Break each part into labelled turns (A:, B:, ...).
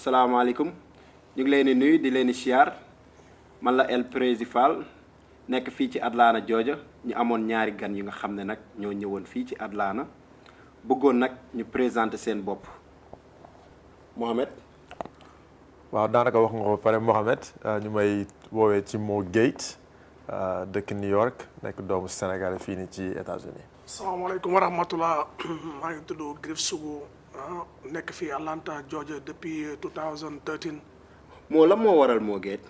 A: salaamaaleykum ñu ngi leen di nuyu di leen di siyaar man la El Prési Fall nekk fii ci Atlanta Georgia ñu amoon ñaari gan yu nga xam ne nag ñoo ñëwoon fii ci Atlanta bëggoon nag ñu présenter seen bopp Mohamed.
B: waaw daanaka wax nga ko ba pare Mohamed ñu may woowee ci Mo Gate dëkk New York nekk doomu Sénégal fii nii ci États-Unis.
C: salaamaaleykum wa rahmatulah maa ngi tudd Griff Sougou nekk fii Atlanta Georgia depuis 2013.
A: moo la moo waral Mo Gate.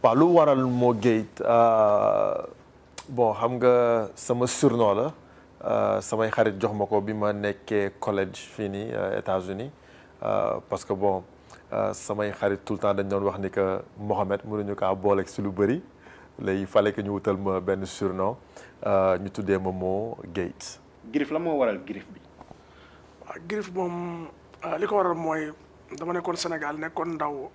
B: waaw lu waral Mo Gate bon xam nga sama surnom la samay xarit jox ma ko bi ma nekkee collège fii nii États-Unis parce que bon samay xarit tout le temps dañ doon wax ni que Mohamed mënuñu kaa booleeg si lu bëri léegi il fallait que ñu wutal ma benn surnom ñu tuddee ma Mo Gate.
A: Griff la moo waral Griff bi.
C: waaw Griff moom li ko waral mooy dama nekkoon Sénégal nekkoon ndaw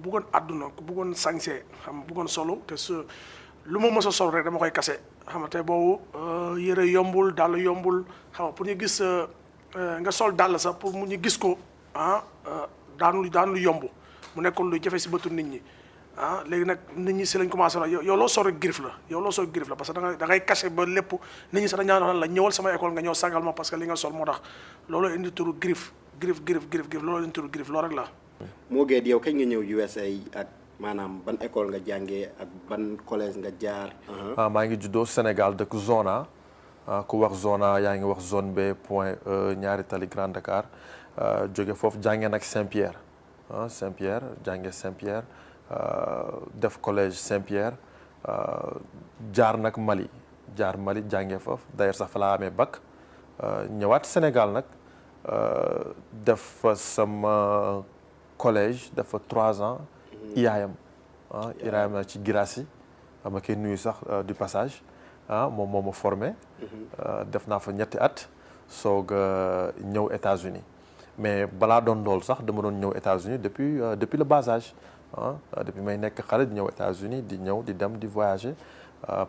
C: bëggoon àdduna ku bëggoon sañse xam bëggoon solo te su lu ma mës a sol rek dama koy kase xam nga te boobu yëre yombul dàll yombul xam nga pour ñu gis nga sol dàll sax pour mu ñu gis ko daanu yomb mu nekkoon lu jafe si bëtu nit ñi léegi nag nit ñi si lañ commencé na yow loo sol rek Griff la parce que da ngay caché ba lépp nit ñi sax dañu naan la ñëwal sama école nga ñëw sagal ma parce que li nga sol moo tax loolu indi turu Griff loolu indi turu Griff loolu rek la.
A: Mo Gate yow kañ nga ñëw USA ak maanaam ban école nga jàngee ak ban collège nga jaar.
B: maa ngi juddoo Sénégal dëkk Zona ku wax Zona yaa ngi wax zone B point E ñaari tali Grand Dakar jóge foofu jàngee nag Saint-Pierre Saint-Pierre jàngee Saint-Pierre. def collège Saint-Pierre jaar nag Mali jàngee foofu d'ailleurs sax fa laa amee bac ñëwaat Sénégal nag def fa sama collège def fa 3 ans IAM IAM ci Girassi ma koy nuyu sax du passage moom moo ma formé def naa fa 2 at soog ñëw États-Unis mais balaa doon loolu sax dama doon ñëw États-Unis depuis le bas âge depuis may nekk xale di ñëw États-Unis di ñëw di dem di voyager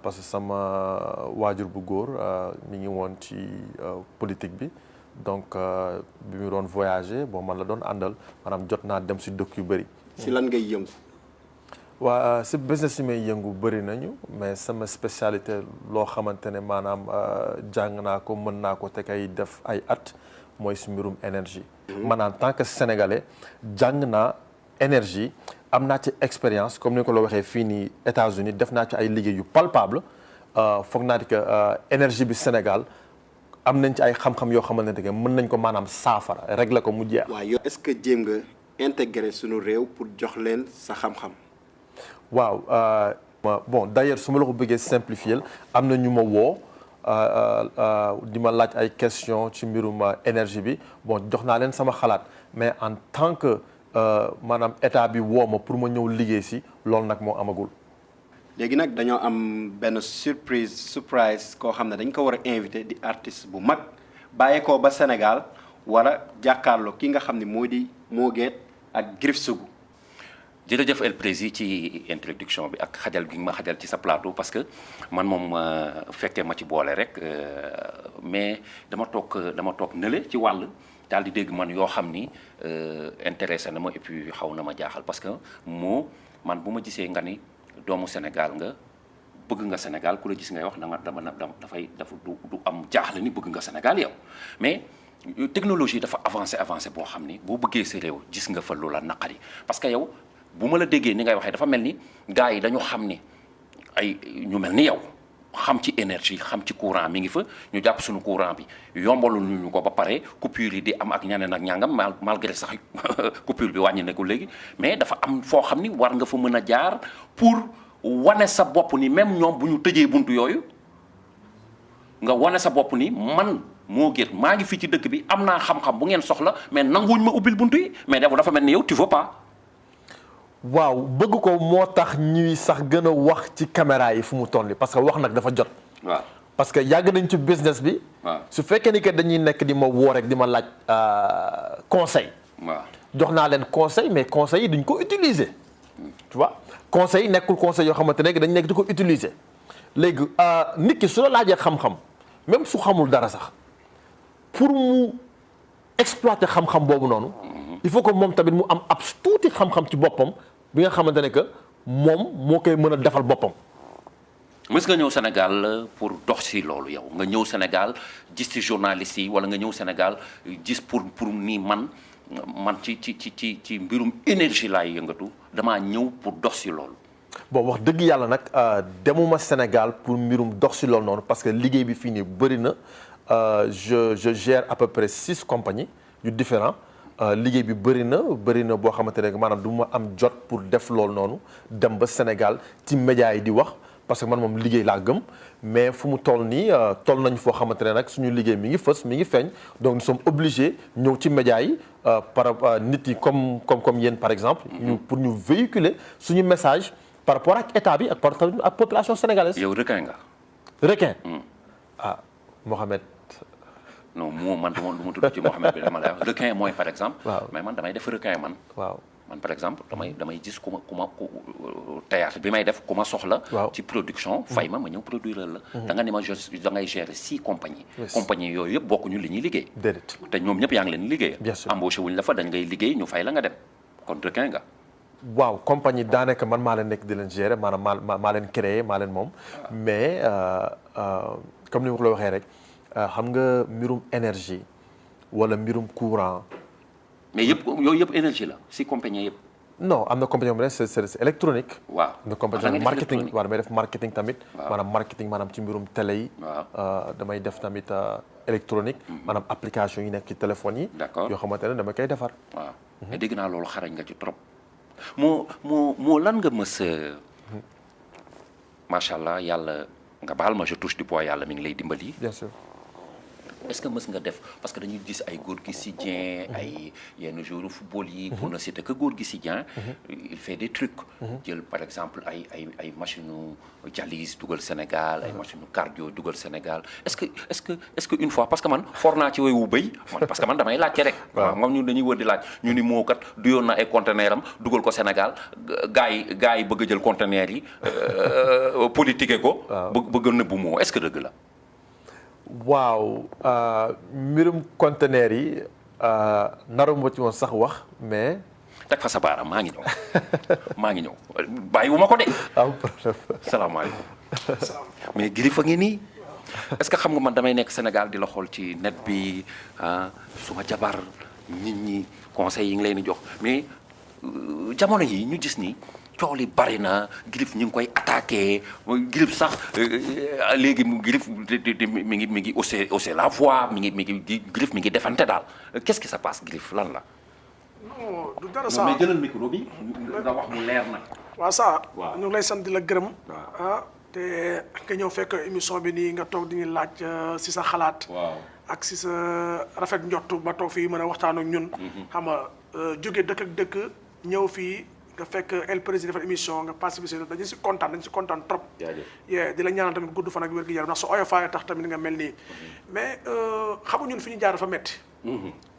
B: parce que sama waajur bu góor mi ngi woon ci politique bi donc bi mu doon voyager bon man la doon àndal maanaam jot naa dem si dëkk yu bëri.
A: si lan ngay yëngu.
B: waa si business yi may yëngu bëri nañu mais sama spécialité loo xamante ne maanaam jàng naa ko mën naa ko te kay def ay at mooy si mbirum énergie. man en tant que sénégalais jàng naa énergie. am naa ci expérience comme ni ko la waxee fii nii États-Unis def naa ci ay liggéey yu palpable foog naa di que énergie bi Sénégal am nañ ci ay xam-xam yoo xamante ne mën nañ ko maanaam saafara régler ko mu jeex.
A: waaw yow est-ce que jéem nga intégrer suñu réew pour jox leen sa xam-xam.
B: waaw bon d'ailleurs su ma la ko bëggee simplifier am na ñu ma woo di ma laaj ay question ci mbirum énergie bi bon jox naa leen sama xalaat mais en tant que maanaam état bi woo ma pour ma ñëw liggéey si loolu nag moo amagul.
A: léegi nag dañoo am benn surprise koo xam ne dañ ko war a invité di artiste bu mag bàyyeekoo ba Sénégal war a jàkkaarloo ki nga xam ne moo di Mo Gate ak Griff Sougou.
D: jërëjëf El Prési ci introduction bi ak xajal gi ma xajal ci sa plateau parce que man moom fekkee ma ci boole rek mais dama toog nële ci wàll. daal di dégg man yoo xam ni intéressé na ma et puis xaw na ma jaaxal parce que moo man bu ma gisee nga ni doomu Sénégal nga bëgg nga Sénégal ku la gis ngay wax dafa du am jaaxle ni bëgg nga Sénégal yow mais technologie dafa avancé boo xam ni boo bëggee sa réew gis nga fa lu la naqari parce que yow bu ma la déggee ni ngay waxee dafa mel ni gars yi dañu xam ni ay ñu mel ni yow xam ci énergie xam ci courant mi ngi fa ñu jàpp suñu courant bi yombalul ñu ko ba pare coupure yi di am ak ñeneen ak ñàngam malgré sax coupure bi wàññi na ko léegi mais dafa am foo xam ni war nga fa mën a jaar pour wane sa bopp ni même ñoom bu ñu tëjee buntu yooyu nga wane sa bopp ni man Mo Gate maa ngi fii ci dëkk bi am naa xam-xam bu ngeen soxla mais nanguwuñ ma ubbil buntu yi mais dafa mel ni yow tu veux pas.
B: waaw bëgg ko moo tax ñuy sax gën a wax ci caméra yi fu mu toll parce que wax nag dafa jot.
D: waaw
B: parce que yàgg nañ ci business bi.
D: waaw
B: su fekkee ni que dañuy nekk di ma woo rek di ma laaj conseil.
D: waaw
B: jox naa leen conseil mais conseil yi duñ ko utiliser. tu vois conseil nekkul conseil yoo xamante ne dañ nekk di ko utiliser léegi nit ki su la laajee xam-xam même su xamul dara sax pour mu exploiter xam-xam boobu noonu. il faut que moom tamit mu am ab tuuti xam-xam ci boppam bi nga xamante ne que moom moo koy mën a defal boppam.
D: mës nga ñëw Sénégal pour dox si loolu yow nga ñëw Sénégal gis ci journaliste yi wala nga ñëw Sénégal gis pour nii man ci mbirum énergie laay yëngatu damaa ñëw pour dox si loolu.
B: bon wax dëgg yàlla nag demuma Sénégal pour mbirum dox si loolu noonu parce que liggéey bi fii nii bëri na je gère à peu près 6 compagnies yu différents liggéey bi bëri na boo xamante ne maanaam du ma am jot pour def loolu noonu dem ba Sénégal ci médias yi di wax parce que man moom liggéey laa gëm mais fu mu toll nii toll nañ foo xamante ne nag suñu liggéey mi ngi fës mi ngi feeñ donc nous sommes obligés ñëw ci médias yi par nit yi comme yéen par exemple. pour ñu véhiculer suñu message par rapport ak état bi ak par rapport ak population sénégalaise.
D: yow requin nga.
B: requin. Mohamed.
D: non man du ma tudd ci Mohamed bi dama lay wax requin mooy par exemple.
B: waaw
D: mais man damay def requin man.
B: waaw
D: man par exemple damay gis ku ma théâtre bi may def ku ma soxla. ci production fay ma ñëw produire la. da nga ni ma da ngay gérer 6 compagnies. compagnies yooyu yëpp bokkuñu li ñuy liggéey.
B: déedéet
D: te ñoom ñëpp yaa ngi leen liggéey.
B: bien sûr
D: embauché wuñ la fa dañ ngay liggéey ñu fay la nga dem kon requin nga.
B: waaw compagnie daanaka man maa leen nekk di leen gérer maanaam maa leen créer maa leen moom mais comme ni ma ko la waxee rek xam nga mbirum énergie wala mbirum courant.
D: mais yooyu yëpp énergie la si compagnie yëpp.
B: non am na compagnie yoo xam ne c'est électronique.
D: waaw
B: am na compagnie marketing waaw damay def marketing tamit. maanaam ci mbirum télé yi. damay def tamit électronique. maanaam application yi nekk ci téléphone yi.
D: d'accord
B: yoo xamante ne dama koy defar.
D: waaw mais dégg naa loolu xarañ nga ci trop. moo lan nga mës macha allah yàlla nga baal ma je touche du bois yàlla mi ngi lay dimbali.
B: bien sûr.
D: est-ce que mës nga def parce que dañuy gis ay Gorgui Sy Dieng ay yenn joueurs football yi. pour ne citer que Gorgui Sy Dieng. il fait des trucs. jël par exemple ay machine dialyse dugal Sénégal ay machine cardio dugal Sénégal est-ce que une fois parce que man for naa ci woy wu bëy man parce que man damay laajte rek. waaw moom ñun dañuy wër di laaj ñu ni moo kat du yoon na ay conteneur am dugal ko Sénégal gars yi bëgg a jël conteneur yi politiquer ko. bëgg a nëbbu moo est-ce que dëgg la.
B: waaw mbirum conteneur yi naruma ci woon sax wax mais.
D: teg fa sa baaraam maa ngi ñëw bàyyiwuma ko de.
B: am problème.
D: salaamaaleykum. mais Griff a ngi nii. est-ce que xam nga man damay nekk Sénégal di la xool ci net bi suma jabar nit ñi conseils yi ngi leen di jox mais jamono yi ñu gis ni. coow li bari na Griff ñu ngi koy attaqué Griff sax léegi Griff mi ngi hausser la voix mi ngi Griff mi ngi defante daal qu'est-ce qui se passe Griff lan la.
C: non du dara saa
D: mais jëlal micro bi nga wax mu leer nag.
C: waaw saa.
D: waaw
C: ñu ngi lay sant di la gërëm. te nga ñëw fekk émission bi nii nga toog di ñu laaj si sa xalaat.
D: waaw
C: ak si sa rafet njott ba toog fii mën a waxtaan ak ñun. xam nga jóge dëkk ak dëkk ñëw fii. nga fekk El Président defal émission nga participer dañu si kontaan trop. di la ñaanal tamit gudd fan ak wér gu yaram ndax su oyofaay tax tamit nga mel nii. mais xamu ñun fi ñu jaar dafa metti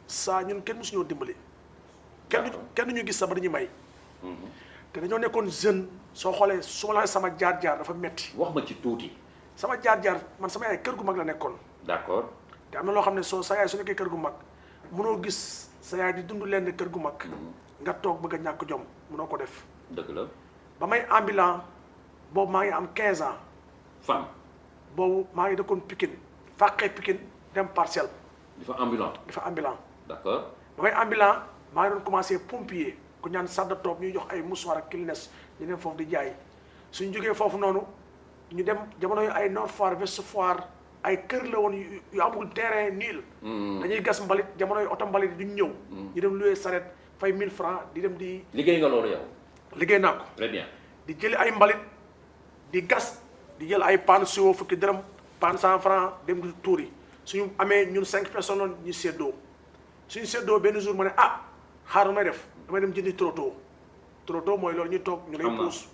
C: saa ñun kenn mësuñoo dimbali. kenn ñu gis sa ba dañuy may. te dañoo nekkoon jeune soo xoolee su ma la sama jaar-jaar dafa metti
D: wax ma ci tuuti.
C: sama jaar-jaar man sama yaay kër gu mag la nekkoon.
D: d'accord.
C: te am na loo xam ne sa yaay su nekkee kër gu mag mënoo gis sa yaay di dund leen kër gu mag. nga toog bëgg a ñàkk jom mënoo ko def.
D: dëgg la.
C: ba may ambulant boobu maa ngi am 15 ans.
D: fan.
C: boobu maa ngi dëkkoon Pikine fàqee Pikine dem Parcelles.
D: dafa ambulant. d'accord.
C: ba may ambulant maa ngi doon commencé pompier ku ñaan sadda toog ñuy jox ay mouchoir ak kilines ñu dem foofu di jaay suñu jógee foofu noonu ñu dem jamono yu ay Nord Foire Ouest Foire ay kër la woon yu amul terrain niil. dañuy gas mbalit jamono yu oto mbalit duñ ñëw. ñu dem louer saret fay 1000 francs di dem di.
D: liggéey nga loolu yow.
C: liggéey naa ko.
D: très bien.
C: di jëli ay mbalit di gas di jël ay paan siwo fukki dërëm paan 100 francs dem di tuuri suñu amee ñun 5 personnes ñu séddoo suñu séddoo benn jour ma ne xaaral may def damay dem jëndi trotto mooy loolu ñu toog ñu lay puus.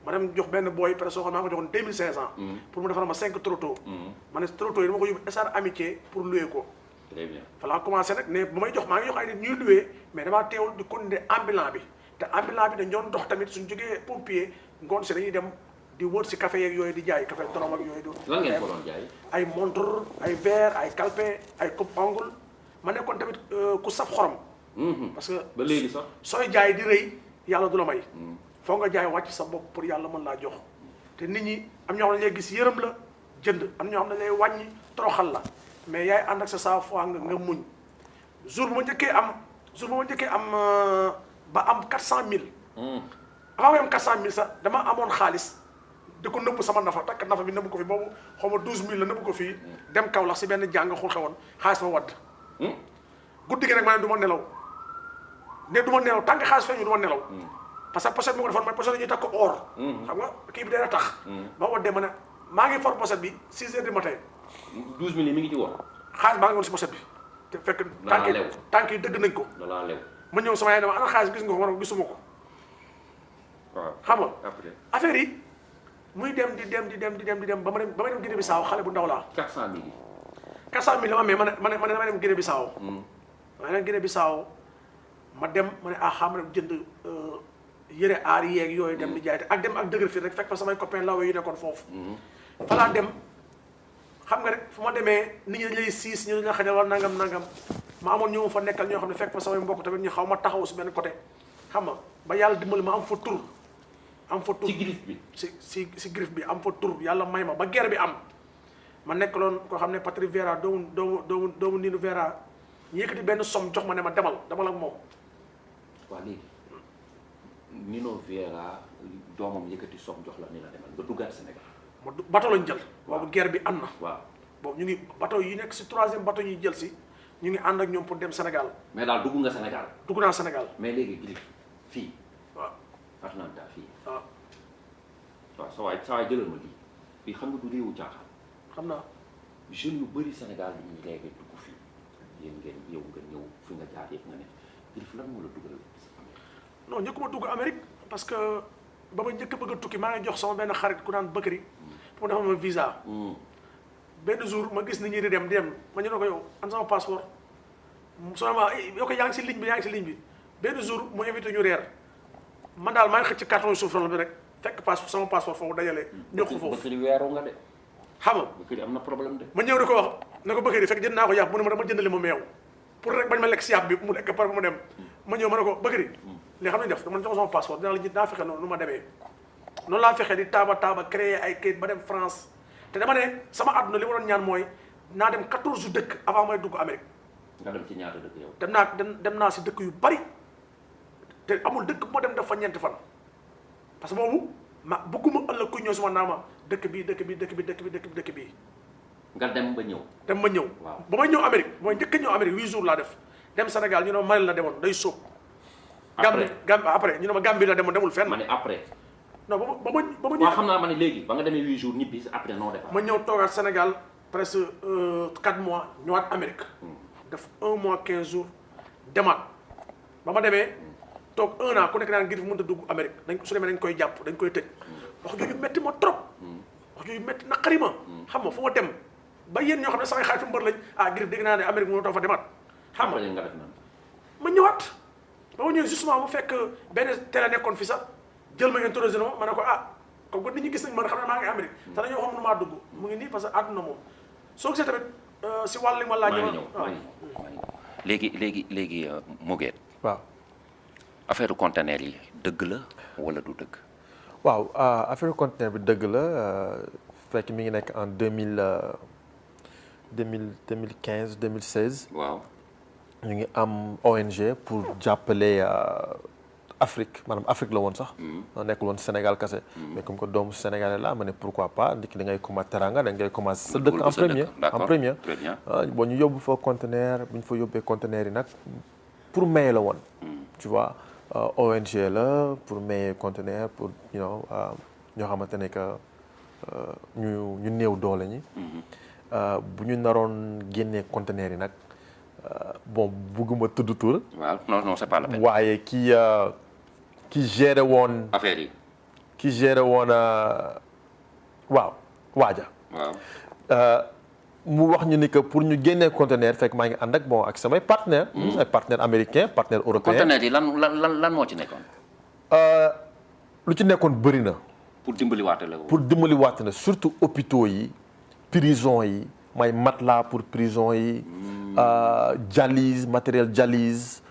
C: ma dem jox benn booy presque soo xam maa ngi ko joxoon 2500. pour mu defal ma 5 trotto. ma ne trotto yi dama ko yóbbu SR Amitié pour louer ko.
D: très bien.
C: fa laa commencé nag ne bu may jox maa ngi jox ay nit ñuy louer mais damaa teewul di continuer ambulant bi te ambulant bi dañ doon dox tamit suñu jógee pompier ngoon si dañuy dem di wër si café yeeg yooyu di jaay café dorom ak yooyu.
D: lan ngeen ko doon jaay.
C: ay montre ay verre ay calpe ay coupe ongle ma nekkoon tamit ku saf xorom parce que
D: ba léegi sax
C: sooy jaay di rëy yàlla du la may. foo nga jaay wàcc sa bopp pour yàlla mën laa jox te nit ñi am ñoo xam ne lay gis yërëm la jënd am ñoo xam ne lay wàññi toroxal la mais yaay ànd ak sa saa fois nga muñ jour bu ma njëkkee am ba am 400000. avant may am 400000 sax dama amoon xaalis di ko nëbb sama nafa takk nafa bi nëbb ko fi boobu xaw ma 12000 la nëbb ko fii dem Kaolack si benn jàng xul xewoon xaalis ma wadd guddi gi rek ma ne du ma nelaw tant que xaalis feeñu du ma nelaw parce que pochette bi ma ko defoon mooy pochette ñuy takk ko or xam nga kii bi dana tax ba waddee ma ne maa ngi for pochette bi 6 heures du matin
D: 12000 mi ngi ci woon
C: xaalis baa ngi woon si pochette bi te fekk tànk yi dëgg nañ ko ma ñëw sama yaay dama ana xaalis gis nga ko ma ne ko gisuma ko xam nga affaire yi muy dem di dem ba ma dem Guinée Bissau xale bu ndaw laa 400000 la ma amee ma ne damay dem Guinée Bissau ma ne Guinée Bissau ma dem ma ne xam na jënd yëre aar yeeg yooyu dem di jaay te ak dem ak dëgër fii rek fekk fa samay copain law yu nekkoon foofu fa laa dem xam nga rek fu ma demee nit ñi dañ lay siis ñu dañ la xajal wala nangam ma amoon ñëw fa nekkal ñoo xam ne fekk fa samay mbokk tamit ñu xaw ma taxaw si benn côté xam nga ba yàlla dimbali ma am fa tur
D: ci griffe bi
C: si griffe bi am fa tur yàlla may ma ba guerre bi am ma nekkaloon koo xam ne Patrick Vieira doomu Nino Vieira ñu yëkkati benn somme jox ma ne ma demal ak moom
D: waaw léegi Nino Vieira doomam yëkkati somme jox la ni la demal nga duggaat Sénégal
C: bateau lañ jël boobu guerre bi am na
D: waaw
C: boobu ñu ngi bateau yi nekk si 3e bateau ñuy jël si ñu ngi ànd ak ñoom pour dem Sénégal
D: mais daal dugg nga Sénégal
C: dugg naa Sénégal
D: mais léegi griffe fii
C: waaw
D: Atlanta fii
C: waaw
D: sa waay jëlal ma lii fii xam nga du réewu caaxaan
C: xam naa
D: jeunes yu bëri Sénégal yi ñu léegi dugg fii yéen yow nga ñëw fi nga jaar yëpp nga ne griffe lan moo la dugal
C: non njëkkuma dugg Amérique parce que ba ma njëkk bëgg a tukki maa ngi jox sama benn xarit ku naan Bakary pour defal ma visa benn jour ma gis nit ñi di dem ma ñu ne ko yow an sama passeport soo ma yow ko yaa ngi si ligne bi benn jour mu invité ñu reer man daal maa ngi xëcc carton yu suuf bi rek fekk sama passeport foofu dajale ñëw ko foofu
D: Bakary weeru nga de
C: xam nga
D: Bakary am na problème de
C: ma ñëw di ko wax ne ko Bakary fekk jënd naa ko yàpp mu ne ma dama jëndale ma meew pour rek bañ ma lekk si yàpp bi mu lekk par mu dem ma ñëw ma ne ko Bakary li xam ne def dama jox sama passeport dinaa fexe noonu nu ma demee noonu laa fexe di taaba créer ay kayit ba dem France te dama ne sama àdduna li ma doon ñaan mooy naa dem 14 dëkk avant may dugg Amérique
D: nga dem ci ñaata dëkk yow
C: dem naa si dëkk yu bari te amul dëkk bu ma dem def fa ñeenti fan parce que boobu ma bëgguma ëllëg ku ñëw suma naa ma dëkk bii
D: nga dem ba ñëw
C: ma ñëw ba may ñëw Amérique mooy njëkk a ñëw Amérique 8 jours laa def dem Sénégal ñu ne ma Mali la demoon day sóob Gambie après ñu ne ma Gambie la demoon demul fenn
D: ma ne après
C: non ba ma
D: waaw xam naa ma ne léegi ba nga demee 8 jours ñibbi après noo defaat
C: ma ñëw toogaat Sénégal presque 4 mois ñëwaat Amérique def 1 mois 15 jours demaat ba ma demee toog 1 an ku nekk naan Griff mënut a dugg Amérique su demee dañ koy jàpp dañ koy tëj wax jooju métti ma trop wax jooju métti naqari ma xam nga fu ma dem ba yéen ñoo xam ne samay xaritu mbër lañ Griff dégg naa ne Amérique mënoo fa demaat xam nga
D: nga def nan
C: ma ñëwaat ba ma ñëw justement mu fekk benn télé nekkoon fi sax jël ma introsé na ma ne ko comme que nit ñi gis nañ man xam ne maa ngi Amérique te dañoo xam mënu maa dugg mu ngi nii parce que àdduna moom soo gisee tamit si wàll li ma laaj
D: léegi Moguette
B: waaw
D: affaire conteneur yi dëgg la wala du dëgg
B: waaw affaire conteneur bi dëgg la fekk mi ngi nekk en 2015 2016
D: waaw
B: ñu ngi am ONG pour jàppale Afrique maanaam Afrique la woon sax nekkul woon Sénégal kese mais comme que doomu Sénégalais la ma ne pourquoi pas ndiki da ngay commencé teranga da ngay commencé sa dëkk en premier bon ñu yóbbu fa conteneur bu ñu fa yóbbee conteneur yi nag pour maye la woon tu vois ONG la pour maye conteneur pour ñoo xamante ne que ñu néew doole ñi bu ñu naroon génnee conteneur yi nag bon bugguma tudd tur
D: waaw non c'est pas la peine
B: waaye ki géré woon
D: affaire yi
B: ki géré woon waaja mu wax ñu ni que pour ñu génnee conteneur fekk maa ngi ànd ak ak samay partenaire ay partenaire américain partenaire européen
D: conteneur yi lan moo ci nekkoon
B: lu ci nekkoon bëri na
D: pour dimbaliwaate
B: la surtout hôpitaux yi prison yi may matelas pour prison yi dialyse matériel dialyse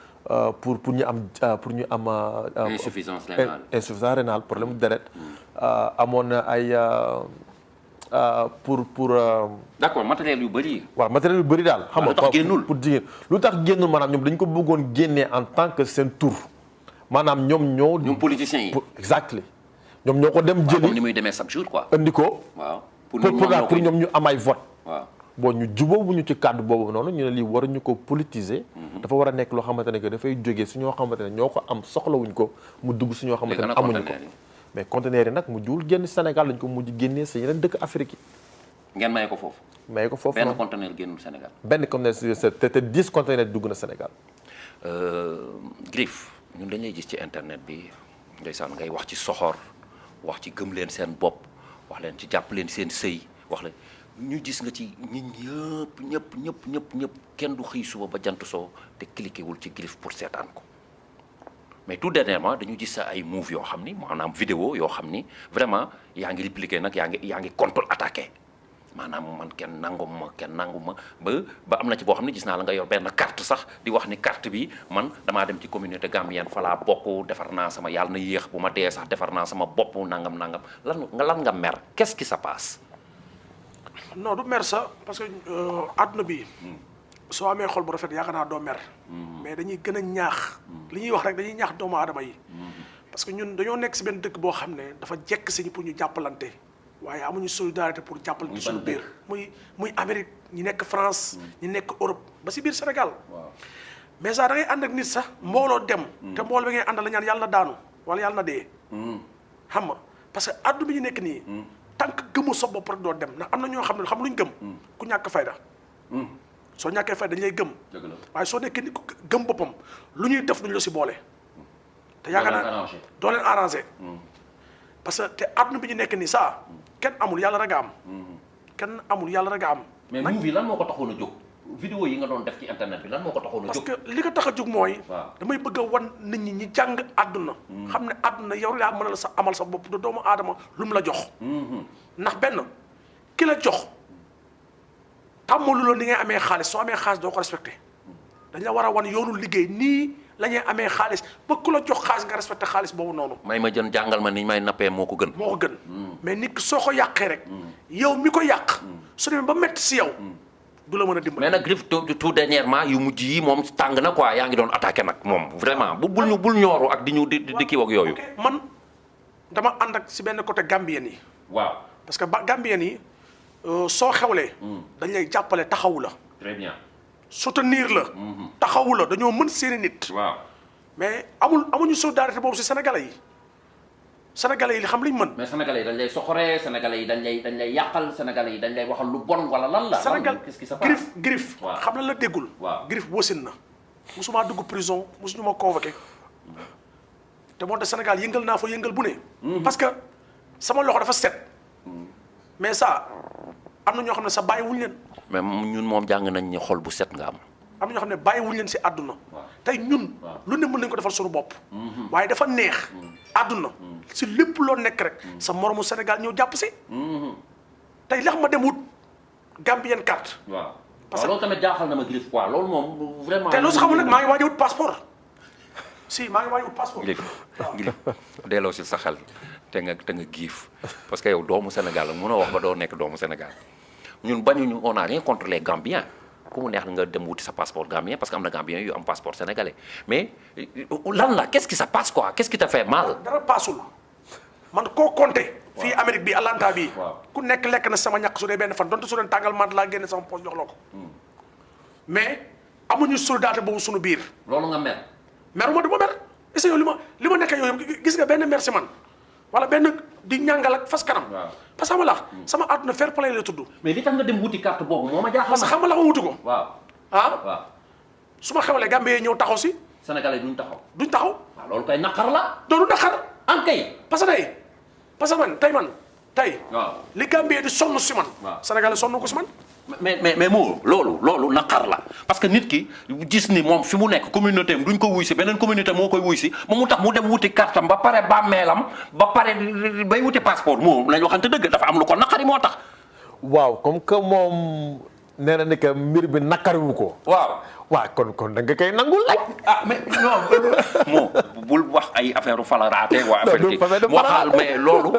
B: pour ñu am
D: insuffisance rénale
B: insuffisance rénale problème mu deret amoon na ay pour
D: d'accord matériel yu bëri.
B: waaw matériel yu bëri daal. xam nga
D: lu tax génnul
B: pour jigéen lu tax génnul maanaam ñoom dañ ko bëggoon génnee en tant que seen tour maanaam ñoom politiciens yi. exactly ñoom ñoo ko dem jëli
D: comme ni muy demee chaque jour quoi.
B: andi ko.
D: waaw
B: pour ñoom ñu am ay vote.
D: waaw
B: bon ñu jubóo bu ñu ci kàddu boobu noonu ñu ne lii waruñu ko politiser. dafa war a nekk loo xamante ne que dafay jógee su ñoo xamante ne ñoo ko am soxlawuñ ko mu dugg su ñoo xamante ne amuñu ko. mais conteneur yi nag mu juul génn Sénégal dañ ko mujj génnee sa yeneen dëkk Afrique yi.
D: ngeen maye ko foofu.
B: maye ko foofu
D: benn conteneur génnul Sénégal.
B: benn conteneur te 10 conteneur dugg na Sénégal.
D: Griff ñun dañuy gis ci internet bi ndeysaan ngay wax ci soxor wax ci gëm leen seen bopp wax leen ci jàpp leen seen sëy wax leen ñu gis nga ci nit ñëpp kenn du xëy suba ba jant soo te cliqué wul ci Griff pour seetaan ko. mais tout dernièrement dañu gis sa ay move yoo xam ni maanaam vidéo yoo xam ni vraiment yaa ngi répliqué nag yaa ngi contre attaqué maanaam man kenn nangu ma ba am na ci boo xam ne gis naa la nga yor benn carte sax di wax ni carte bi man damaa dem ci communauté gambienne fa laa bokk defar naa sama yàlla na yéex bu ma dee sax defar naa sama bopp nangam lan nga mer qu'est-ce qui se passe.
C: non du mer sax parce que àdduna bi. soo amee xol bu rafet yaakaar naa doo mer. mais dañuy gën a ñaax. li ñuy wax rek dañuy ñaax doomu aadama yi. parce que ñun dañoo nekk si benn dëkk boo xam ne dafa jekk si ñu pour ñu jàppalante. waaye amuñu solidarité pour jàppalante suñu biir. muy Amérique ñi nekk France. ñi nekk Europe ba si biir Sénégal. mais sax da ngay ànd ak nit sax mbooloo dem. te mbooloo bi ngay àndal la ñaan yàlla na daanu wala yàlla na dee. xam nga parce que àdduna bi ñu nekk nii. tant que gëmu sa bopp rek doo dem ndax am na ñoo xam ne xam luñ gëm. ku ñàkk fayda. soo ñàkkee fay dañ lay gëm. waaye soo nekkee ni ko gëm boppam lu ñuy def duñ la si boole. te yaakaar naa doo leen arrangé. parce que te àdduna bi ñu nekk nii saa kenn amul yàlla rek a am. kenn amul yàlla rek a am.
D: mais movie lan moo ko taxoon a jóg. vidéo yi nga doon def ci internet bi lan moo ko taxoon a jóg.
C: parce que li ko tax a jóg mooy. damay bëgg a wan nit ñi jàng àdduna. xam ne àdduna yow yaa mën a la sa amal sa bopp du doomu aadama lu mu la jox. ndax benn ki la jox. tàmmalu loolu ni ngay amee xaalis soo amee xaalis doo ko respecté dañ la war a wan yoonu liggéey nii la ñuy amee xaalis ba ku la jox xaalis nga respecté xaalis boobu noonu.
D: may ma jën jàngal ma ni may nappee moo ko gën.
C: moo ko gën mais nit ki soo ko yàqee rek. yow mi ko yàq. su demee ba métti si yow. du la mën a dimbali.
D: mais nag Griff tout dernièrement yu mujj yi moom tàng na quoi yaa ngi doon attaqué nag moom vraiment bul ñooru ak di ñu di kii ak yooyu.
C: man dama ànd ak si benn côté Gambien yi.
D: waaw
C: parce que Gambien yi. soo xewlee. dañ lay jàppale taxawu la.
D: très bien.
C: soutenir la. taxawu la dañoo mën seeni nit.
D: waaw
C: mais amuñu solidarité boobu si sénégalais yi. sénégalais yi li xam liñ mën.
D: mais sénégalais yi dañ lay soxoree sénégalais yi dañ lay yàqal sénégalais yi dañ lay waxal lu bon wala lan la.
C: Sénégal
D: qu'est-ce qui se passe
C: Griff xam na la déggul.
D: waaw
C: Griff wasin na. musuma dugg prison musuñu ma convoqué. te moo tax Sénégal yëngal naa fa yëngal bu ne. parce que sama loxo dafa set. mais ça. am na ñoo xam ne sax bàyyiwuñ leen.
D: mais ñun moom jàng nañ ni xol bu set nga am.
C: am na ñoo xam ne bàyyiwuñ leen si àdduna. tey ñun. lu ne mën nañ ko defal suñu bopp. waaye dafa neex. àdduna si lépp loo nekk rek. sa moromu Sénégal ñëw jàpp si. tey lax ma dem wut Gambien carte.
D: waaw parce que loolu tamit jaaxal na ma Griff quoi loolu moom vraiment.
C: tey loolu si xamul nag maa ngi waaj a wut passeport. si maa ngi waaj a wut passeport.
D: Griff delloo si sa xel. te nga giif parce que yow doomu Sénégal la mënoo wax ba doo nekk doomu Sénégal ñun bañuñu on a rien contre les Gambiens ku mu neex nga dem wuti sa passeport gambien parce que am na Gambiens yu am passeport sénégalais mais lan la qu'est-ce qui se passe quoi qu'est-ce qui te fait mal.
C: dara paasul man koo compté. fii Amérique bi Atlanta bi ku nekk lekk na sama ñàkk su dee benn fan donte su dee tàngal mat laa génne sama poche jox la ko. mais amuñu solidarité boobu suñu biir.
D: loolu nga mer.
C: meruma du ma mer est-ce que yow li ma nekkee yooyu gis nga benn mer si man. wala benn di ñàngal ak fas kanam. parce que xam nga la sama àdduna fair play la tudd.
D: mais li tax nga dem wuti carte boobu moo ma jaaxal.
C: parce que xam nga la ma wuti ko.
D: waaw
C: su ma xewlee Gambie ñëw taxaw si.
D: Sénégalais duñ taxaw.
C: waaw
D: loolu kay naqar la.
C: du naqar.
D: an kay.
C: parce que man tey. li Gambie di sonn si man. Sénégalais sonn ko si man.
D: mais moo loolu naqar la parce que nit ki gis ni moom fi mu nekk communauté am duñ ko wuy si beneen communauté moo koy wuy si moom mu tax mu dem wuti kartam ba pare bàmmeelam ba pare bay wuti passeport moo lañ waxante dëgg dafa am lu ko naqari moo tax.
B: waaw comme que moom nee na ni que mbir bi naqariwu ko.
D: waaw
B: waaw kon da nga koy nangul rek.
D: ah mais non moo bul wax ay affaire u falaraate waa affaire ki waxal mais loolu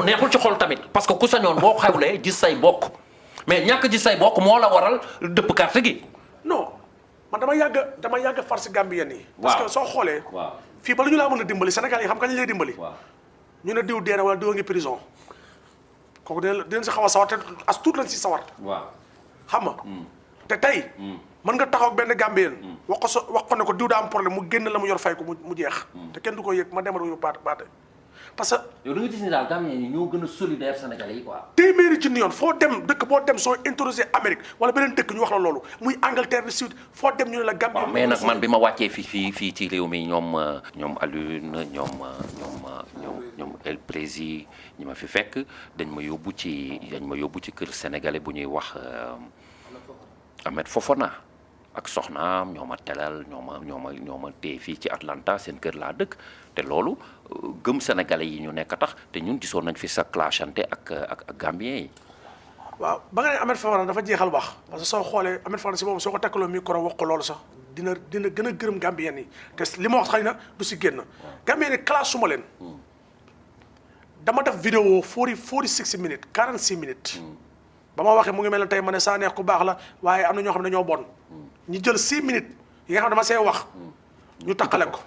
D: neexul ci xol tamit parce que ku sañoon boo xewlee gis say bokk mais ñàkk gis say bokk moo la waral dëpp carte gi.
C: non man dama yàgg far si Gambien yi. parce que soo xoolee.
D: waaw
C: fii ba lu ñu laa mën a dimbali Sénégal yi xam nga ñu lay dimbali.
D: waaw
C: ñu ne diw dee na wala diw a ngi prison kooku dinañ si xaw a sawar te as tuut lañ si sawar.
D: waaw
C: xam nga. te tey. mën nga taxaw ak benn Gambien. wax ko ne ko diw daa am problème mu génn la mu yor fay ko mu jeex. te kenn du ko yëg ma demal yu baate parce que.
D: yow da nga gis ni daal Gambien yi ñoo gën a solidaire Sénégalais yi quoi.
C: téeméeri ci yoon foo dem dëkk boo dem soo introduire Amérique wala beneen dëkk ñu wax la loolu muy Angleterre du Sud foo dem ñu ne la Gambie.
D: waaw mais nag man bi ma wàccee fii ci réew mi ñoom Alioune ñoom El Prési ñi ma fi fekk dañ ma yóbbu ci kër sénégalais bu ñuy wax Ahmed Fofana ak soxnaam ñoo ma telal ñoo ma téye fii ci Atlanta seen kër laa dëkk te loolu gëm sénégalais yi ñu nekk tax te ñun gisoon nañ fi sa clashante ak Gambien yi.
C: waaw ba nga ne Ahmed Fofana dafa jeexal wax parce que soo xoolee Ahmed Fofana si boobu soo ko takkaloo micro wax ko loolu sax dina gën a gërëm Gambien yi te li ma wax xëy na du si génn. Gambien yi classe suma leen. dama def vidéo 46 minutes 46 minutes. ba ma waxee mu ngi mel ne tey ma ne saa neex ku baax la waaye am na ñoo xam ne dañoo bon. ñu jël 6 minutes yi nga xam ne dama see wax. ñu takkale ko.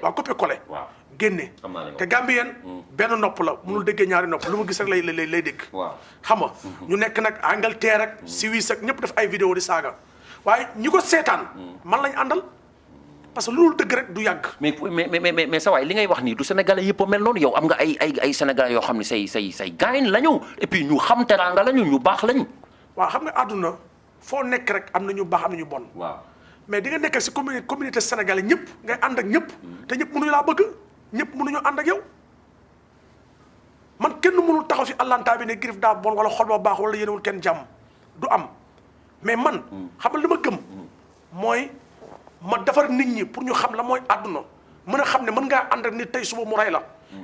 C: waaw copier collé.
D: waaw
C: génne. te Gambien benn nopp la mënul déggee ñaari nopp lu mu gis rek lay dégg.
D: waaw
C: xam nga ñu nekk nag Angleterre ak Suisse ak ñëpp def ay vidéo di saaga waaye ñi ko seetaan. man lañ àndal parce que loolu dëgg rek du yàgg.
D: mais sa waay li ngay wax nii du sénégalais yëpp a mel noonu yow am nga ay sénégalais yoo xam ne say gaañ lañu et puis ñu xam teraanga lañu ñu baax lañu.
C: waaw xam nga àdduna foo nekk rek am na ñu baax am na ñu bon.
D: waaw
C: mais di nga nekk si communauté sénégalais ñëpp ngay ànd ak ñëpp te ñëpp mënuñu laa bëgg ñëpp mënuñu ànd ak yow man kenn mënul taxaw si Atlanta bi ne Griff daa bon wala xol ba baax wala yéenewul kenn jàmm du am mais man xam nga li ma gëm mooy ma defar nit ñi pour ñu xam la mooy àdduna mën a xam ne mën ngaa ànd ak nit tey suba mu rey la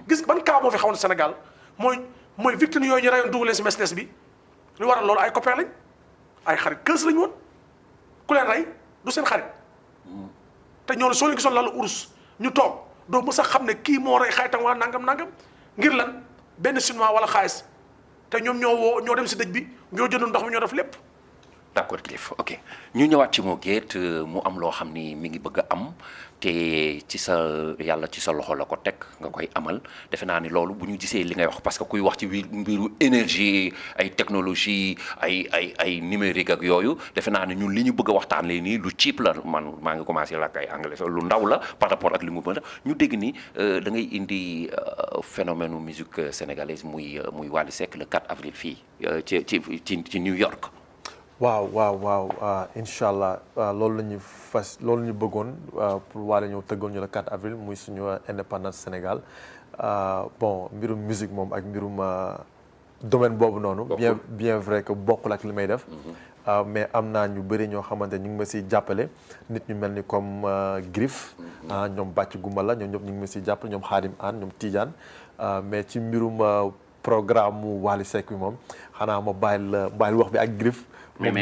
C: gis ban cas moo fi xawoon Sénégal mooy victime yooyu ñu reyoon dugalee si mesnes bi lu waral loolu ay copain lañ ay xarit kës lañ woon ku leen rey du seen xarit te ñoo soo leen gisoon la urus ñu toog doo mës a xam ne kii moo rey xaritam wala nangam ngir lan benn chinois wala xaalis te ñoom ñoo dem si dëj bi ñoo jënd ndox mi ñoo def lépp.
D: d'accord Griff ok ñu ñëwaat ci Mo Gates mu am loo xam ni mi ngi bëgg a am te ci sa yàlla ci sa loxo la ko teg nga koy amal defe naa ni loolu bu ñu gisee li ngay wax parce que kuy wax ci mbiru énergie ay technologie ay numérique ak yooyu defe naa ni ñun li ñu bëgg a waxtaanee nii lu cheap la man maa ngi commencé làkk ay anglais lu ndaw la par rapport ak li mu bëgg ñu dégg ni da ngay indi phénomène musique sénégalaise muy Wally Seck le 4 avril fii ci New York.
B: waaw incha allah loolu la ñu bëggoon pour Wally ñëw tëggoon ñu le 4 avril muy suñu indépendance Sénégal bon mbirum musique moom ak mbirum domaine boobu noonu. bien vrai que bokkul ak li may def. mais am naa ñu bëri ñoo xamante ñu ngi ma siy jàppale nit ñu mel ni comme Griff. ñoom Bàcc Gumbala ñoom ñëpp ñu ngi ma siy jàppale ñoom Xaadim An ñoom Tidiane mais ci mbirum programme mu Wally Seck bi moom xanaa ma bàyyil wax bi ak Griff.
D: mais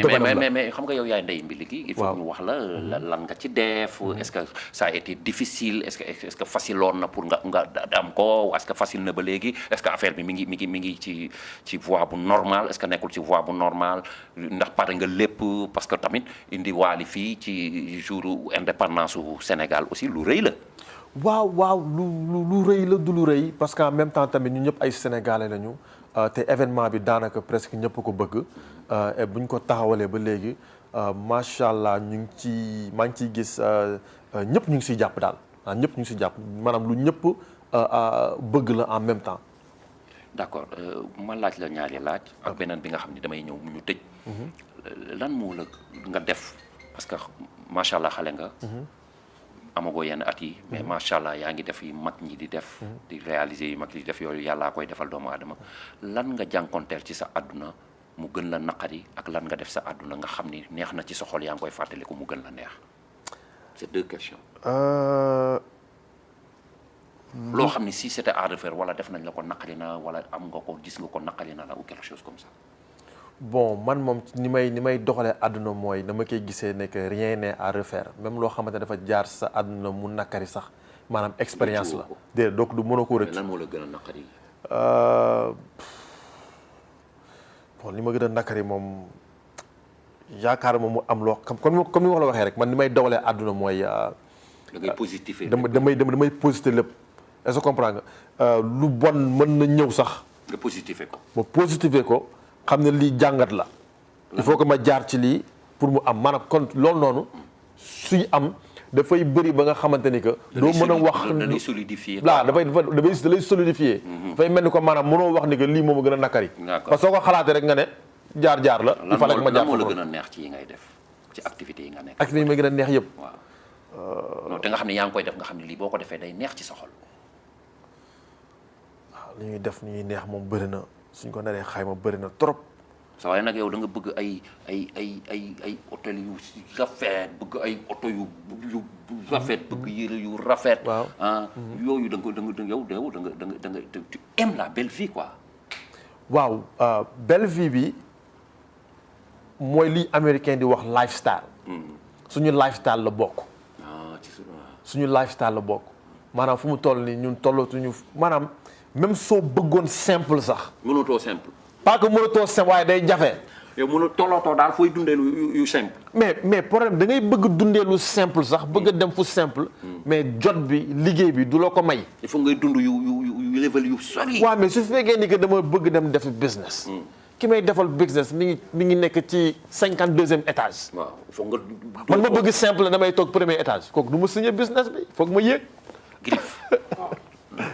D: xam nga yow yaay ndey mbili gi il faut ñu wax la lan nga ci def est-ce que ça a été difficile est-ce que facile woon na pour nga am ko est-ce que facile na ba léegi est-ce que affaire bi mi ngi ci voie bu normal est-ce que nekkul ci voie bu normal ndax pare nga lépp parce que tamit indi Wally fii ci jour indépendance su Sénégal aussi lu rëy la.
B: waaw lu rëy la du lu rëy parce que en même temps tamit ñu ñëpp ay sénégalais lañu te événement bi daanaka presque ñëpp ko bëgg et bu ñu ko taxawalee ba léegi macha allah maa ngi ciy gis ñëpp ñu ngi siy jàpp daal ñëpp ñu ngi siy jàpp maanaam lu ñëpp bëgg la en même temps.
D: d'accord ma laaj la ñaari laaj. ak beneen bi nga xam ne damay ñëw ñu tëj. lan moo la nga def parce que macha allah xale nga. amagoo yenn at yi mais macha allah yaa ngi def yi mag ñi di def di réaliser yi mag ñi di def yooyu yàllaa koy defal doomu aadama lan nga jànkonteel ci sa àdduna mu gën la naqari ak lan nga def sa àdduna nga xam ni neex na ci sa xol yaa ngi koy fàttaliku mu gën la neex c'est deux questions loo xam ni si c'était à refaire wala def nañ la ko naqari na wala am nga ko gis nga ko naqari na la ou quelque chose comme ça
B: bon man moom ni may doxalee àdduna mooy dama koy gisee ne que rien n'est à refaire même loo xamante ne dafa jaar sa àdduna mu nakari sax maanaam expérience la. déedéet donc du mën a ko rëcc.
D: lan moo la gën a naqari.
B: bon li ma gën a nakari moom yaakaar moom mu am loo xam comme ni ma la waxee rek man ni may doxalee àdduna mooy.
D: da ngay positifé.
B: damay positif lépp est-ce que comprends nga lu bon mën na ñëw sax.
D: nga positifé ko.
B: ma positifé ko. xam ne lii jàngat la il faut que ma jaar ci lii pour mu am maanaam kon loolu noonu suy am dafay bëri ba nga xamante ni que doo mën a wax
D: da lay solidifier
B: da lay solidifier dafay mel ni ko maanaam mënoo wax ni que lii moom a gën a nakari parce que soo ko xalaatee rek nga ne jaar la il fallait que ma jaar
D: moo la gën a neex ci yi ngay def ci activités yi nga nekk
B: activités yi ma gën a neex yëpp
D: waaw non te nga xam ne yaa ngi koy def nga xam ne lii boo ko defee day neex ci sa xol
B: waaw li ñuy def ni ñuy neex moom bëri na suñ ko naree xayma bëri na trop.
D: sa waaye nag yow da nga bëgg ay hôtel yu rafet bëgg ay oto yu rafet bëgg yére yu rafet.
B: waaw
D: yooyu da nga tu aimes la belle vie quoi.
B: waaw belle vie bi mooy li américain di wax lifestyle. suñu lifestyle la bokk. suñu lifestyle la bokk maanaam fu mu toll nii ñun tollatuñu maanaam. même soo bëggoon simple sax.
D: mënatoo simple.
B: pas que mënatoo simple waaye day jafe.
D: yow tollootoo daal fooy dundee yu simple.
B: mais problème da ngay bëgg dundee lu simple sax bëgg a dem fu simple. mais jot bi liggéey bi du la ko may.
D: il faut ngay dund yu level yu sori.
B: waaw mais su fekkee ni que dama bëgg dem def business. ki may defal business mi ngi nekk ci 52e étage.
D: waaw il faut nga.
B: man ma bëgg simple damay toog premier étage kooku du ma signé business bi foog ma yéeg.
D: Griff.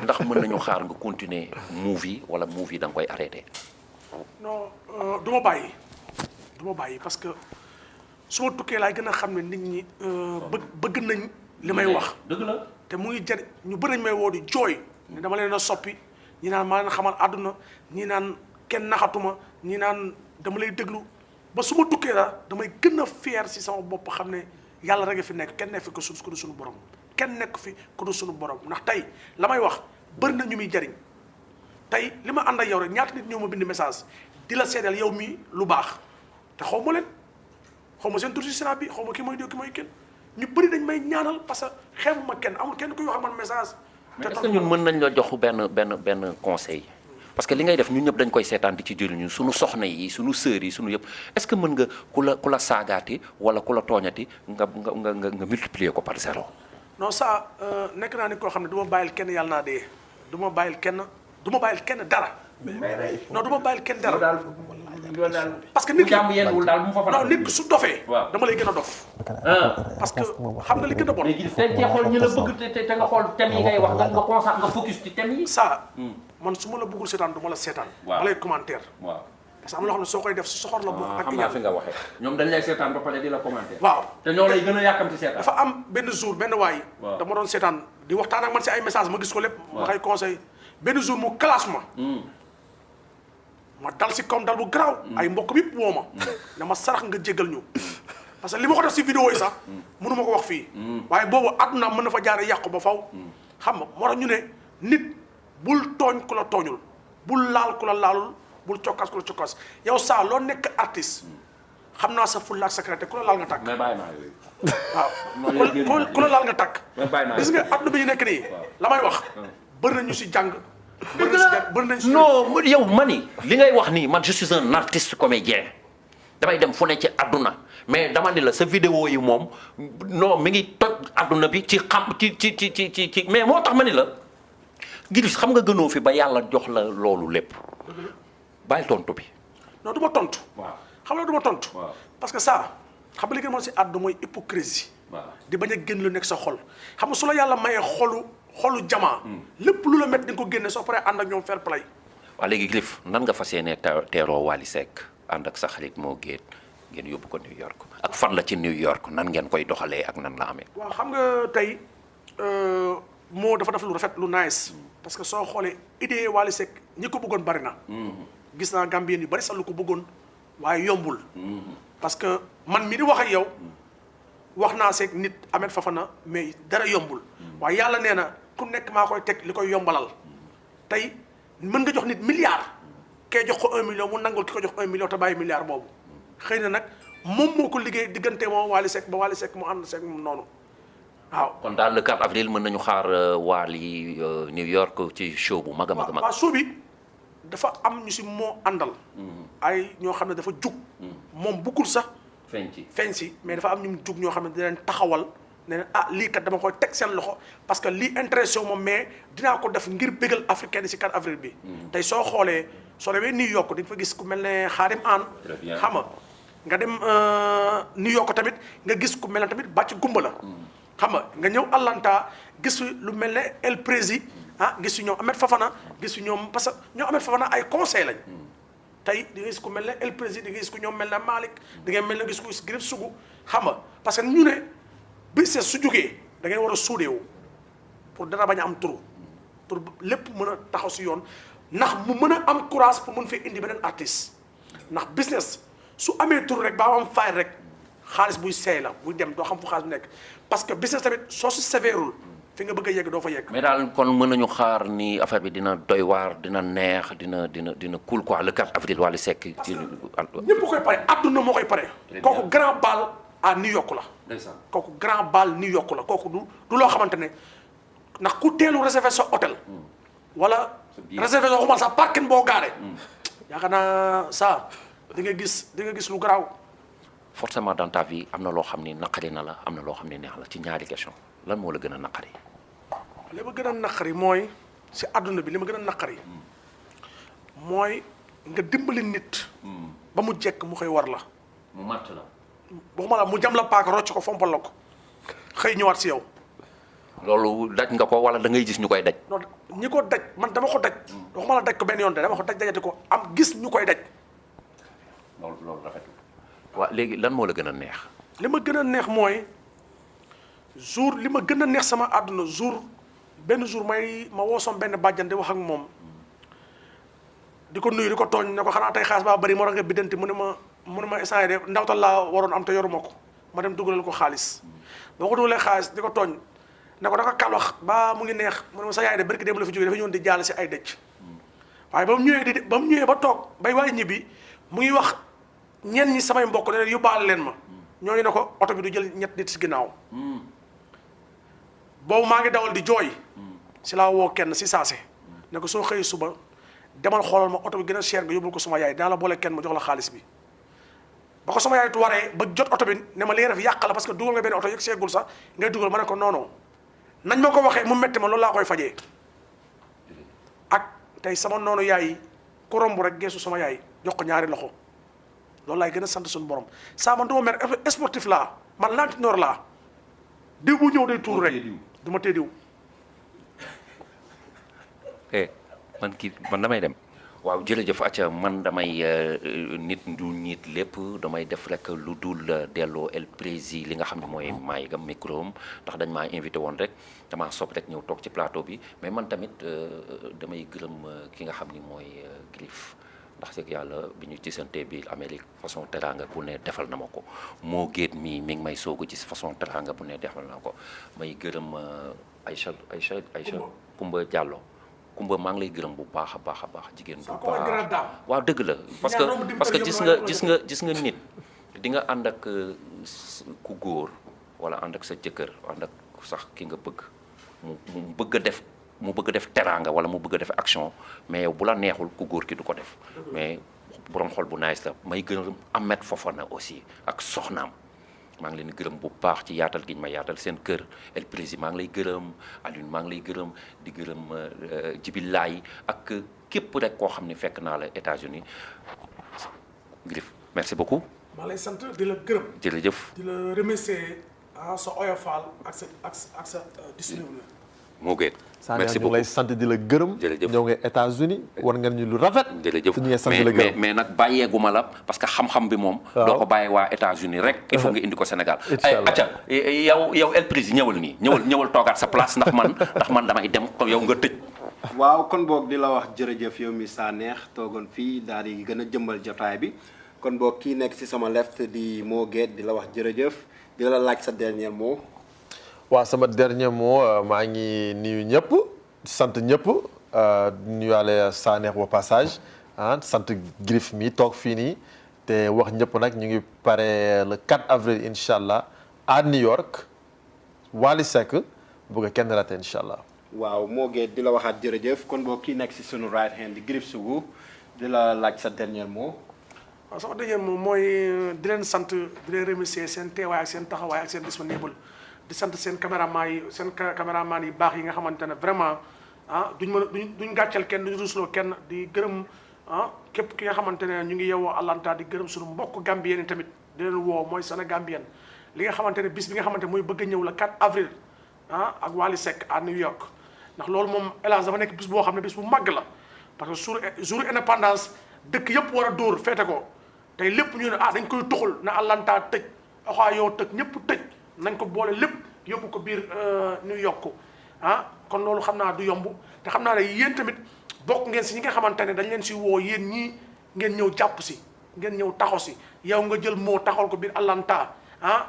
D: ndax mën nañu xaar nga continuer movie wala movie da nga koy arrêté.
C: non du ma bàyyi parce que su ma tukkee laay gën a xam ne nit ñi bëgg nañ li may wax.
D: dëgg la
C: te mu ngi jëriñ ñu bëri nañ may woo di jooy ne dama leen a soppi ñi naan maa leen xamal àdduna ñi naan kenn naxatuma ñi naan dama lay déglu ba su ma tukkee la damay gën a fier si sama bopp xam ne yàlla rek a fi nekk kenn nekk fi ko suñu borom. kenn nekk fi ku dul suñu borom ndax tey la may wax bëri na ñu muy jariñ tey li ma ànd ak yow rek ñaata nit ñëw ma bind message di la seedeel yow mii lu baax te xaw ma leen xaw ma seen tur si Sénat bi xaw ma ki mooy diw ki mooy kenn ñu bëri dañ may ñaanal parce que xeebu ma kenn amul kenn kuy wax ak man message.
D: mais est-ce que ñun mën nañ la jox benn conseil parce que li ngay def ñun ñëpp dañ koy seetaan di ci jëriñu suñu soxna yi suñu sœurs yi suñu yëpp est-ce que mën nga ku la saagaati wala ku la tooñati nga multiplier ko par 0.
C: non ça nekk naa ni koo xam ne du ma bàyyil kenn yàlla naa dee du ma bàyyil kenn dara. non du ma bàyyil kenn dara. parce que nit ki non nit ki su dofee. dama lay gën a dof. parce que xam nga li gën a bon.
D: léegi te xool ñi la bëgg te nga xool thème yi ngay wax nga concentré nga focus ci thème yi.
C: ça man su ma la bëggul seetaan du ma la seetaan. ma lay commentaire. parce que am na loo xam ne soo koy def si soxor la bokk ak
D: xam naa fi nga waxee ñoom dañ lay seetaan ba pare di la commenter.
C: waaw
D: te ñoo lay gën a yàkkamti seetaan.
C: dafa am benn jour benn waay. dama doon seetaan di waxtaan ak man si ay message ma gis ko lépp. ma koy conseil benn jour mu classe ma. ma dal si comme dal bu garaaw. ay mbokk yëpp woo ma. ne ma sarax nga jégal ñu. parce que li ma ko def si vidéo yi sax. mënu ma ko wax fii. waaye boobu àdduna mën na fa jaaree yàqu ba faw xam nga moo tax ñu ne nit bul tooñ ku la tooñul bul laal ku la laalul. bul cokkaas ku la cokkaas yow saa loo nekk artiste xam naa sa fulla ak secrétaire ku la laal nga tàkk.
D: mais bàyyi naa yooyu.
C: waaw ku la laal nga tàkk. gis nga adduna bi ñu nekk nii. la may wax bëri nañu si jàng. bëri nañu si
D: non yow mani li ngay wax nii man je suis un artiste comédien damay dem fu ne ci adduna mais dama ni la sa vidéo yi moom non mi ngi toj adduna bi ci xam ci mais moo tax ma ni la Griff xam nga gënoo fi ba yàlla jox la loolu lépp. bàyyi tontu bi.
C: non du ma tontu.
D: waaw
C: xam nga du ma tontu. parce que ça xam nga li ngeen mën si àdduna mooy hypocrisie. di bañ a génn lu nekk sa xol. xam nga su la yàlla mayee xolu jamaa. lépp lu la métti di nga ko génne soo paree ànd ak ñoom fair play.
D: waaw léegi Griff nan nga fas yéenee teeroo Wally Seck ànd ak sa xarit moo géet ngeen yóbbu ko New York ak fan la ci New York nan ngeen koy doxalee ak nan la amee.
C: waaw xam nga tey moo dafa def lu rafet lu nice. parce que soo xoolee idée Wally Seck ñi ko bëggoon bari na. gis naa Gambien yu bari sax lu ko bëggoon waaye yombul. parce que man mi di wax ak yow wax naa seeg nit Ahmed Fafana mais dara yombul. waaye yàlla nee na ku nekk maa koy teg li koy yombalal tey mën nga jox nit milliard kee jox ko 1 million mu nangul ki ko jox 1 million te bàyyi milliard boobu xëy na nag moom moo ko liggéey diggante moom Wally Seck ba Wally Seck mu ànd seeg moom noonu waaw.
D: kon daal le 4 avril mën nañu xaar Wally New York ci show bu mag a mag a mag.
C: waaw show bi dafa am ñu si moo àndal. ay ñoo xam ne dafa jug. moom buggul sax. feeñ si mais dafa am ñu jug ñoo xam ne dinañ taxawal ne lii kat dama koy teg seen loxo parce que lii intéressé wu ma mais dinaa ko def ngir bégal africain si 4 avril bi. tey soo xoolee soo demee New York di nga fa gis ku mel ne Xaadim Aan. xam nga dem New York tamit nga gis ku mel ne tamit bàcc gumba la. xam nga ñëw Atlanta gis lu mel ne El Prési gis ñoom Ahmed Fafana gis ñoom parce que ñoom Ahmed Fafana ay conseil lañ. tey di nga gis ku mel ne El Prési di nga gis ku ñoom mel ne Malick di nga mel ne gis ku Griff Sougou xam nga parce que ñu ne business su jógee da ngay war a suudeewu pour dara bañ a am turu pour lépp mën a taxaw si yoon ndax mu mën a am courage pour mën fee indi beneen artiste ndax business su amee turu rek ba am fay rek xaalis buy seey la buy dem doo xam fu xaalis bu nekk parce que business tamit soo si sévèrul fi nga bëgg a yegg doo fa yegg.
D: mais daal kon mën nañu xaar ni affaire bi dina doy waar dina neex dina cool quoi le 4 avril Wally Seck. ci
C: ñëpp koy pare adduna moo koy pare. kooku grand bal à New York la. kooku grand bal New York la kooku du loo xamante ne ndax ku teelu réservé sa hôtel. wala réservé sa waxumal sax parking boo gaaree. yaakaar naa ça di nga gis lu garaaw.
D: forcément dans ta vie am na loo xam ni naqari na la am na loo xam ni neex la ci ñaari question lan moo la gën a naqari.
C: li ma gën a naqari mooy si àdduna bi li ma gën a naqari mooy nga dimbali nit. ba mu jekk mu xëy war la.
D: mu matt la.
C: waxuma la mu jam la paaka rocc ko fompal la ko xëy ñëwaat si yow.
D: loolu daj nga ko wala da ngay gis ñu koy daj.
C: non ñi ko daj man dama ko daj. waxuma la daj ko benn yoon de dama ko dajati ko am gis ñu koy daj.
D: loolu rafetul. waaw léegi lan moo la gën a neex.
C: li ma gën a neex mooy li ma gën a neex sama àdduna benn jour ma woo som benn bàjjan di wax ak moom di ko nuyu di ko tooñ ne ko xanaa tey xaalis baa bëri moo tax nga biddanti mu ne ma instant de ndawtal laa waroon am te yoruma ko ma dem dugalal ko xaalis boo ko dugalee xaalis di ko tooñ ne ko da nga kal wax ba mu ngi neex mu ne ma sa yaay de barki dem la fi jógee dafa ñëwoon di jaal si ay dëcc waaye ba mu ñëwee ba toog bay waay ñibbi mu ngi wax ñenn ñi samay mbokk ne yóbbaale leen ma ñooñu ne ko oto bi du jël ñett nit si ginnaaw boobu maa ngi dawal di jooy si laa woo kenn si saase ne ko soo xëyee suba demal xoolal ma oto bi gën a cher nga yóbbul ko suma yaay dinaa la boole kenn ma jox la xaalis bi ba ko sama yaay waree ba jot oto bi ne ma li nga def yàq la parce que dugal nga benn oto yëg seegul sax ngay dugal ma ne ko non nañ ma ko waxee mu metti ma loolu laa koy fajee ak tey sama noonu yaay ku romb rek geesu sama yaay jox ko ñaari loxo loolu laay gën a sant suñu borom saa man du ma mer sportif laa man lantinoor laa diw bu ñëw day tuur rek du ma tee diw
D: man damay dem waaw jërëjëf acca man damay nit du nit lépp damay def rek lu dul delloo El Prési li nga xam ne mooy maay gam micro am ndax dañ maa invité woon rek damaa sob rek ñëw toog ci plateau bi mais man tamit damay gërëm ki nga xam ni mooy Griff ndax dëgg yàlla bi ñu gisante bi Amérique façon teranga bu ne defal na ma ko moo géet mi ngi may soog a gis façon teranga bu ne defal na ko may gërëm Aïcha Kumba Diallo Kumba maa ngi lay gërëm bu baax a baax jigéen bu baax waaw dëgg la parce que gis nga nit di nga ànd ak ku góor wala ànd ak sa jëkkër ànd ak sax ki nga bëgg mu bëgg a def teraanga wala mu bëgg a def action mais yow bu la neexul ku góor ki du ko def mais borom xol bu nice la may gërëm Ahmed Fofana aussi ak soxnaam maa ngi leen di gërëm bu baax ci yaatal gi ñu ma yaatal seen kër El Prési maa ngi lay gërëm Alioune maa ngi lay gërëm di gërëm Jibilaay ak képp rek koo xam ne fekk naa la États-Unis Griff merci beaucoup.
C: maa lay sant di la gërëm.
D: jërëjëf
C: di la remercier sa oyofal ak sa disponible.
D: moo gën.
B: merci beaucoup lay sant di la gërëm.
D: jërëjëf
B: ñëw nga États-Unis war nga ñu lu rafet.
D: jërëjëf
B: ñu ngi sant di la gërëm
D: mais nag bàyyeeguma la parce que xam-xam bi moom. doo ko bàyyi waa États-Unis rek. il faut nga indi ko Sénégal.
B: incha allah
D: acca yow El Prési ñëwal nii ñëwal toogaat sa place ndax man damay dem kon yow nga tëj.
A: waaw kon boog di la wax jërëjëf yow mi saa neex toogoon fii daal di gën a jëmbal jotaay bi kon boog kii nekk ci sama left di Mo Gates di la wax jërëjëf di la laaj sa dernier mot.
B: waaw sama dernier mot maa ngi nuyu ñëpp sant ñëpp nuyuwaale Sanex au passage sant Griff mi toog fii nii te wax ñëpp nag ñu ngi pare le 4 avril incha allah à New York Wally Seck bëgg a kenn raté incha allah.
A: waaw moo geet di la waxaat jërëjëf kon boo kii nekk si sunu right hand di Griff Sougou di la laaj sa dernier mot.
C: waaw sama dernier mot mooy di leen sant di leen remercier seen teewaay ak seen taxawaay ak seen disponible di sant seen caméraman yi baax yi nga xamante ne vraiment duñ mën a duñ gàcceel kenn duñ rusloo kenn di gërëm képp ki nga xamante ne ñu ngi yeewoo Atlanta di gërëm suñu mbokk Gambien yi tamit di leen woo mooy Sénégambien li nga xamante ne bis bi nga xamante mooy bëgg a ñëw la 4 avril ak Wally Seck à New York ndax loolu moom hélas dafa nekk bis boo xam ne bis bu màgg la parce que jour indépendance dëkk yëpp war a dóor feete ko tey lépp ñu ne dañ koy tuxul na Atlanta tëj Ohio tëj ñëpp tëj nañ ko boole lépp yóbbu ko biir New York kon loolu xam naa du yomb te xam naa ne yéen tamit bokk ngeen si ñi nga xamante ne dañ leen si woo yéen ñii ngeen ñëw jàpp si ngeen ñëw taxaw si yow nga jël moo taxawal ko biir Atlanta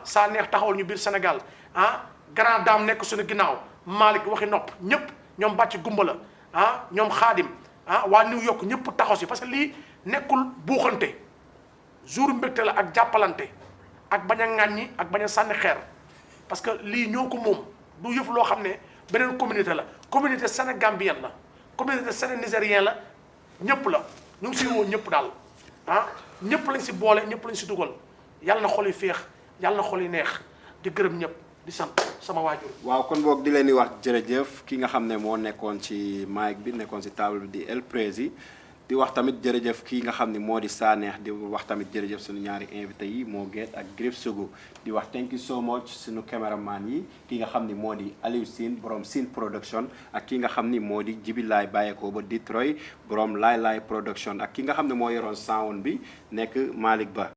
C: saa neex taxawal ñu biir Sénégal Grand Dame nekk suñu ginnaaw Malick waxi nopp ñëpp ñoom bàcc gumbala ñoom xaadim waa New York ñëpp taxaw si parce que lii nekkul buuxante jour mbégte la ak jàppalante ak bañ a ŋàññi ak bañ a sànni xeer parce que lii ñoo ko moom du yëf loo xam ne beneen communauté la communauté sénégambienne la communauté sénénigérienne la ñëpp la ñu ngi siy woo ñëpp daal ñëpp lañ si boole ñëpp lañ si dugal yàlla na xol yi féex yàlla na xol yi neex di gërëm ñëpp di sant sama waajur.
A: waaw kon boog di leen di wax jërëjëf ki nga xam ne moo nekkoon ci mic bi nekkoon ci table bi di El Prési di wax tamit jërëjëf kii nga xam ne moo di Sanex di wax tamit jërëjëf suñu ñaari invité yi moo Gates ak Griff Sougou di wax thank you so much suñu cameraman yi ki nga xam ni moo di Aliou Sine borom Sine production ak ki nga xam ni moo di Jibi Laay bàyyeekoo ba Detroit borom Laay Laay production ak ki nga xam ne moo yoroon sound bi nekk Malick Ba.